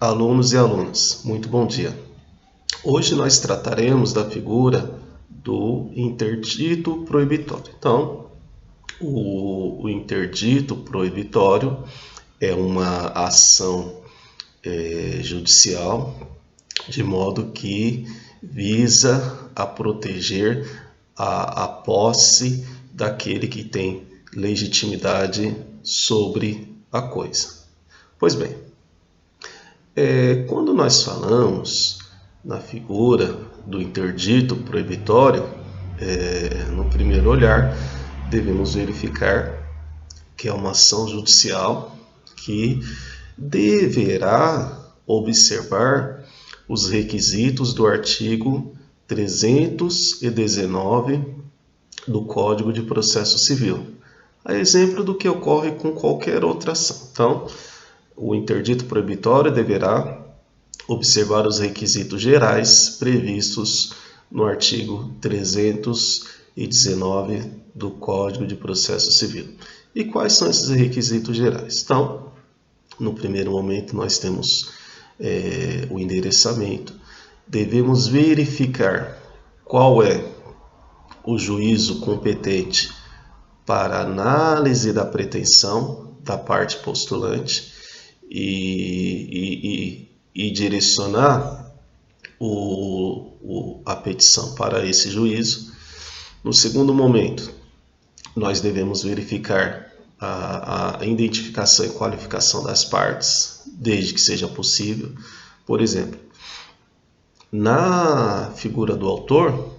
Alunos e alunas, muito bom dia. Hoje nós trataremos da figura do interdito proibitório. Então, o interdito proibitório é uma ação judicial de modo que visa a proteger a posse daquele que tem legitimidade sobre a coisa. Pois bem, quando nós falamos na figura do interdito proibitório, no primeiro olhar, devemos verificar que é uma ação judicial que deverá observar os requisitos do artigo 319 do Código de Processo Civil, a exemplo do que ocorre com qualquer outra ação. Então, o interdito proibitório deverá observar os requisitos gerais previstos no artigo 319 do Código de Processo Civil. E quais são esses requisitos gerais? Então, no primeiro momento, nós temos o endereçamento. Devemos verificar qual é o juízo competente para análise da pretensão da parte postulante e direcionar a petição para esse juízo. No segundo momento, nós devemos verificar a identificação e qualificação das partes, desde que seja possível. Por exemplo, na figura do autor,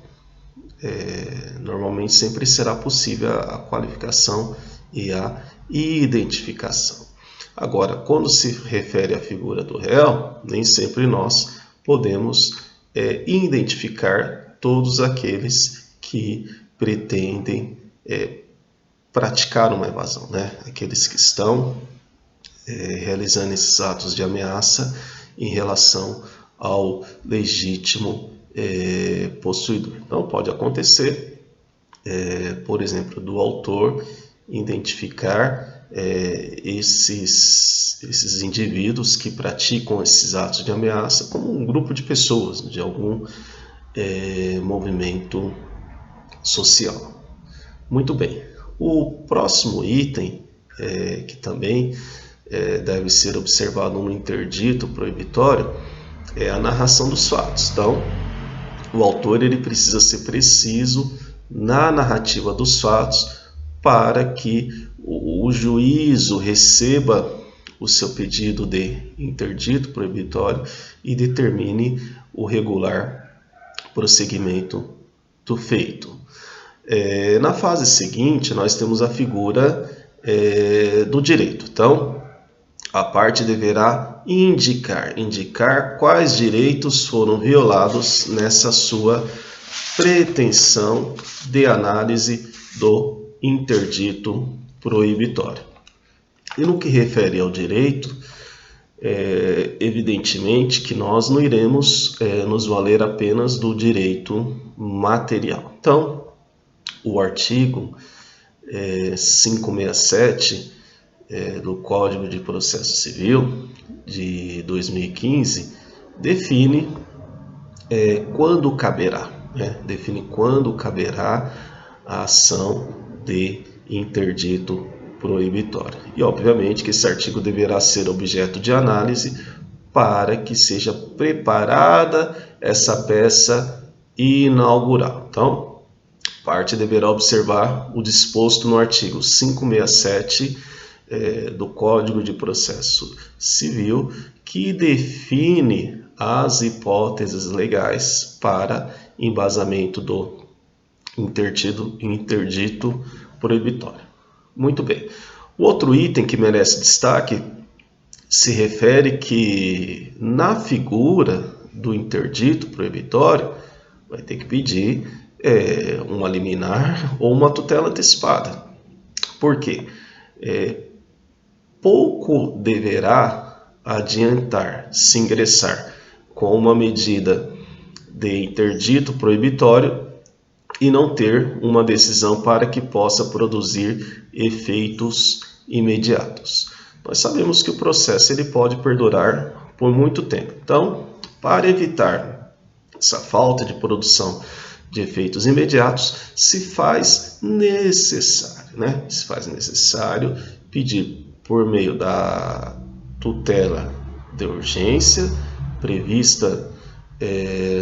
normalmente sempre será possível a qualificação e a identificação. Agora, quando se refere à figura do réu, nem sempre nós podemos identificar todos aqueles que pretendem praticar uma evasão, né? Aqueles que estão realizando esses atos de ameaça em relação ao legítimo possuidor. Então, pode acontecer, por exemplo, do autor identificar esses indivíduos que praticam esses atos de ameaça como um grupo de pessoas, de algum movimento social. Muito bem. O próximo item, que também deve ser observado no interdito proibitório, é a narração dos fatos. Então, o autor ele precisa ser preciso na narrativa dos fatos para que o juízo receba o seu pedido de interdito proibitório e determine o regular prosseguimento do feito. Na fase seguinte, nós temos a figura do direito. Então, a parte deverá indicar quais direitos foram violados nessa sua pretensão de análise do interdito proibitório. E no que refere ao direito, evidentemente que nós não iremos nos valer apenas do direito material. Então, o artigo 567 do Código de Processo Civil de 2015 define quando caberá, define quando caberá a ação de interdito proibitório. E obviamente que esse artigo deverá ser objeto de análise para que seja preparada essa peça inaugural. Então, a parte deverá observar o disposto no artigo 567 do Código de Processo Civil, que define as hipóteses legais para embasamento do interdito proibitório. Muito bem. O outro item que merece destaque se refere que na figura do interdito proibitório vai ter que pedir uma liminar ou uma tutela antecipada. Por quê? Pouco deverá adiantar se ingressar com uma medida de interdito proibitório e não ter uma decisão para que possa produzir efeitos imediatos. Nós sabemos que o processo ele pode perdurar por muito tempo. Então, para evitar essa falta de produção de efeitos imediatos, se faz necessário, né? Se faz necessário pedir por meio da tutela de urgência prevista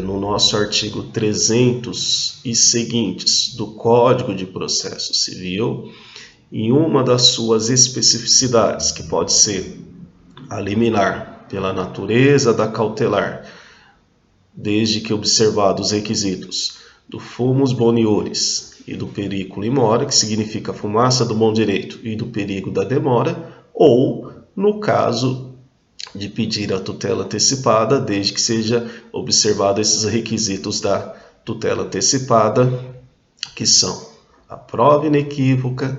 no nosso artigo 300 e seguintes do Código de Processo Civil, em uma das suas especificidades, que pode ser a liminar pela natureza da cautelar, desde que observados os requisitos do fumus boniuris e do periculo in mora, que significa fumaça do bom direito, e do perigo da demora, ou no caso de pedir a tutela antecipada, desde que seja observado esses requisitos da tutela antecipada, que são a prova inequívoca,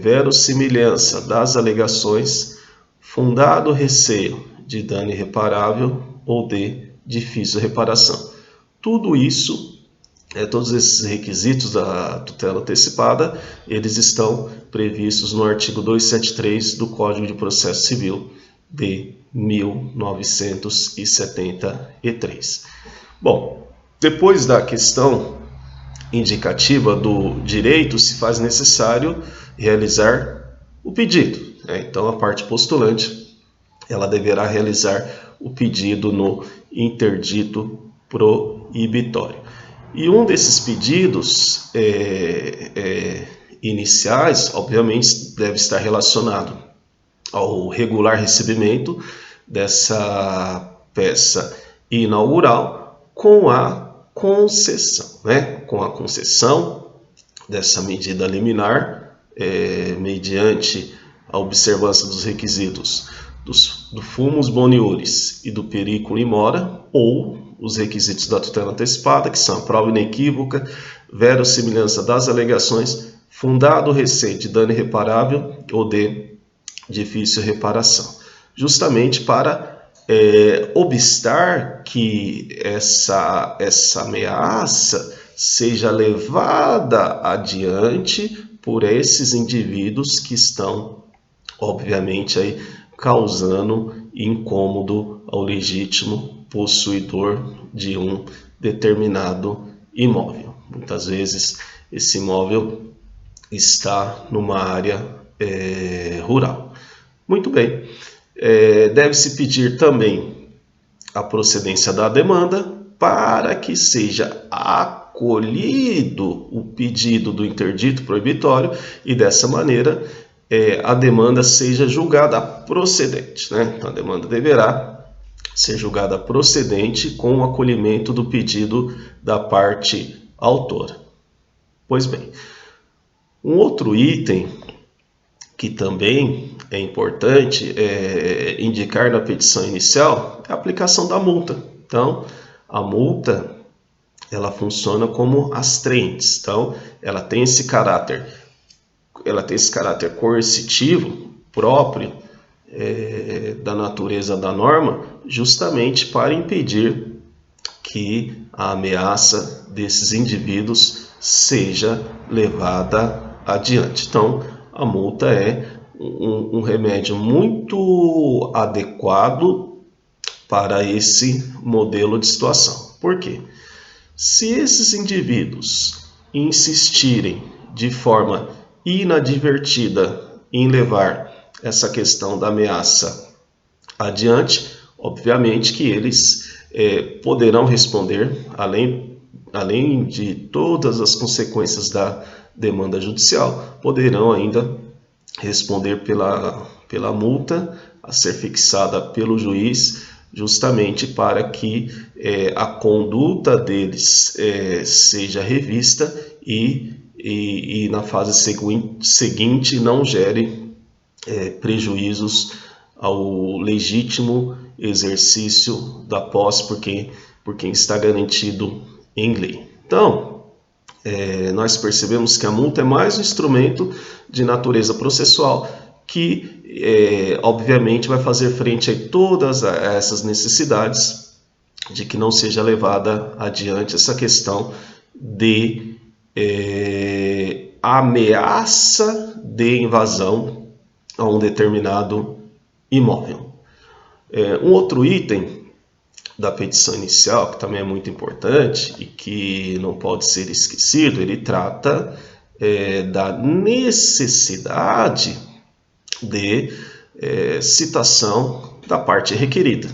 verossimilhança das alegações, fundado receio de dano irreparável ou de difícil reparação. Tudo isso, todos esses requisitos da tutela antecipada, eles estão previstos no artigo 273 do Código de Processo Civil de 1973. Bom, depois da questão indicativa do direito, se faz necessário realizar o pedido. Então, a parte postulante, ela deverá realizar o pedido no interdito proibitório. E um desses pedidos iniciais, obviamente, deve estar relacionado ao regular recebimento dessa peça inaugural com a concessão, com a concessão dessa medida liminar, mediante a observância dos requisitos do fumus boniuris e do periculo in mora, ou os requisitos da tutela antecipada, que são a prova inequívoca, verossimilhança das alegações, fundado receio de dano irreparável ou de difícil reparação, justamente para obstar que essa ameaça seja levada adiante por esses indivíduos que estão, obviamente, aí causando incômodo ao legítimo possuidor de um determinado imóvel. Muitas vezes esse imóvel está numa área rural. Muito bem. Deve-se pedir também a procedência da demanda para que seja acolhido o pedido do interdito proibitório e dessa maneira a demanda seja julgada procedente, Então a demanda deverá ser julgada procedente com o acolhimento do pedido da parte autora. Pois bem, um outro item que também é importante indicar na petição inicial é a aplicação da multa. Então, a multa, ela funciona como astrentes. Então, ela tem esse caráter coercitivo próprio da natureza da norma, justamente para impedir que a ameaça desses indivíduos seja levada adiante. Então, a multa é um remédio muito adequado para esse modelo de situação. Por quê? Se esses indivíduos insistirem de forma inadvertida em levar essa questão da ameaça adiante, obviamente que eles poderão responder, além de todas as consequências da demanda judicial, poderão ainda responder pela multa a ser fixada pelo juiz, justamente para que a conduta deles seja revista e na fase seguinte não gere prejuízos ao legítimo exercício da posse por quem está garantido em lei. Então, nós percebemos que a multa é mais um instrumento de natureza processual que, obviamente, vai fazer frente a todas essas necessidades de que não seja levada adiante essa questão de ameaça de invasão a um determinado imóvel. Um outro item da petição inicial, que também é muito importante e que não pode ser esquecido, ele trata da necessidade de citação da parte requerida.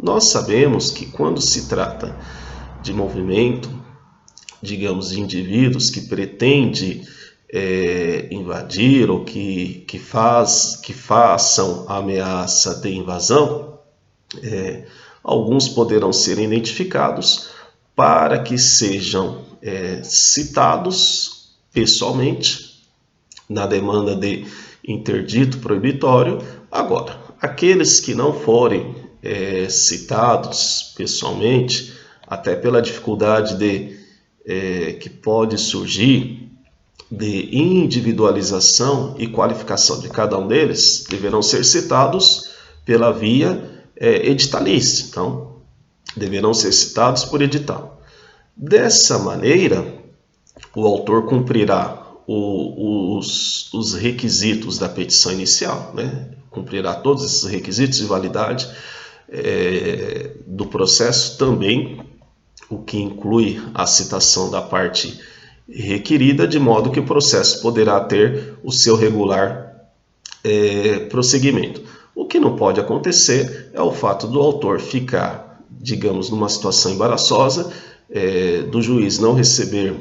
Nós sabemos que quando se trata de movimento, digamos, de indivíduos que pretende invadir ou que façam ameaça de invasão, alguns poderão ser identificados para que sejam citados pessoalmente na demanda de interdito proibitório. Agora, aqueles que não forem citados pessoalmente, até pela dificuldade que pode surgir de individualização e qualificação de cada um deles, deverão ser citados pela via editalícia. Então, deverão ser citados por edital. Dessa maneira, o autor cumprirá os requisitos da petição inicial, né? Cumprirá todos esses requisitos de validade do processo, também o que inclui a citação da parte requerida, de modo que o processo poderá ter o seu regular prosseguimento. O que não pode acontecer é o fato do autor ficar, digamos, numa situação embaraçosa, do juiz não receber,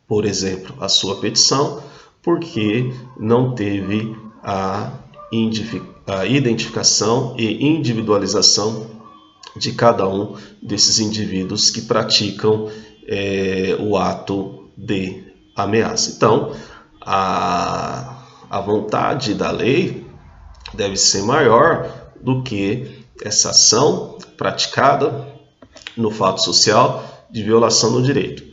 por exemplo, a sua petição, porque não teve a identificação e individualização de cada um desses indivíduos que praticam o ato de ameaça. Então, a vontade da lei deve ser maior do que essa ação praticada no fato social de violação do direito.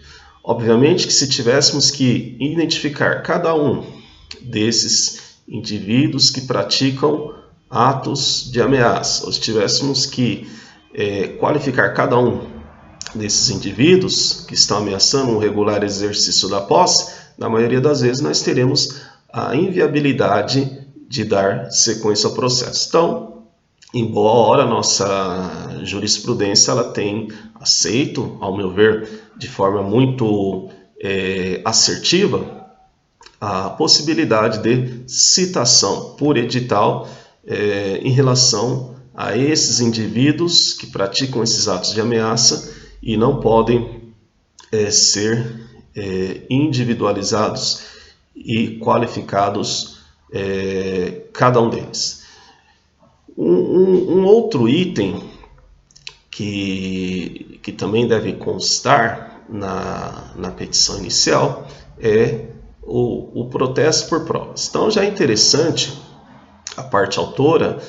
Obviamente que se tivéssemos que identificar cada um desses indivíduos que praticam atos de ameaça, ou se tivéssemos que qualificar cada um desses indivíduos que estão ameaçando um regular exercício da posse, na maioria das vezes nós teremos a inviabilidade de dar sequência ao processo. Então, embora a nossa jurisprudência ela tem aceito, ao meu ver, de forma muito assertiva, a possibilidade de citação por edital em relação a esses indivíduos que praticam esses atos de ameaça e não podem ser individualizados e qualificados cada um deles. Um outro item que também deve constar na petição inicial é o protesto por provas. Então já é interessante a parte autora,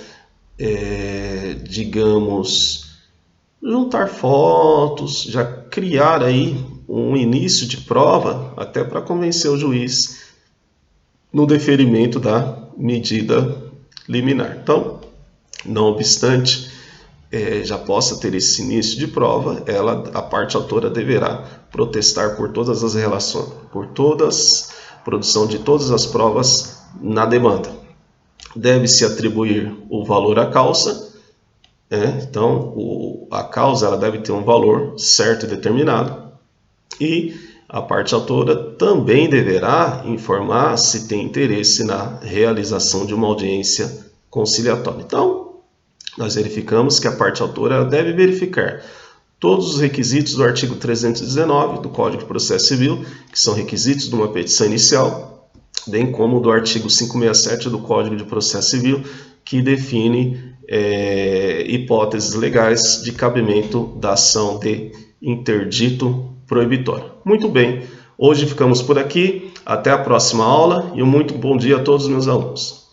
digamos, juntar fotos, já criar aí um início de prova até para convencer o juiz no deferimento da medida liminar. Então, não obstante já possa ter esse início de prova, a parte autora deverá protestar por todas as relações, produção de todas as provas na demanda. Deve-se atribuir o valor à causa, então a causa ela deve ter um valor certo e determinado, e a parte autora também deverá informar se tem interesse na realização de uma audiência conciliatória. Então, nós verificamos que a parte autora deve verificar todos os requisitos do artigo 319 do Código de Processo Civil, que são requisitos de uma petição inicial, bem como do artigo 567 do Código de Processo Civil, que define hipóteses legais de cabimento da ação de interdito proibitório. Muito bem, hoje ficamos por aqui, até a próxima aula e um muito bom dia a todos os meus alunos.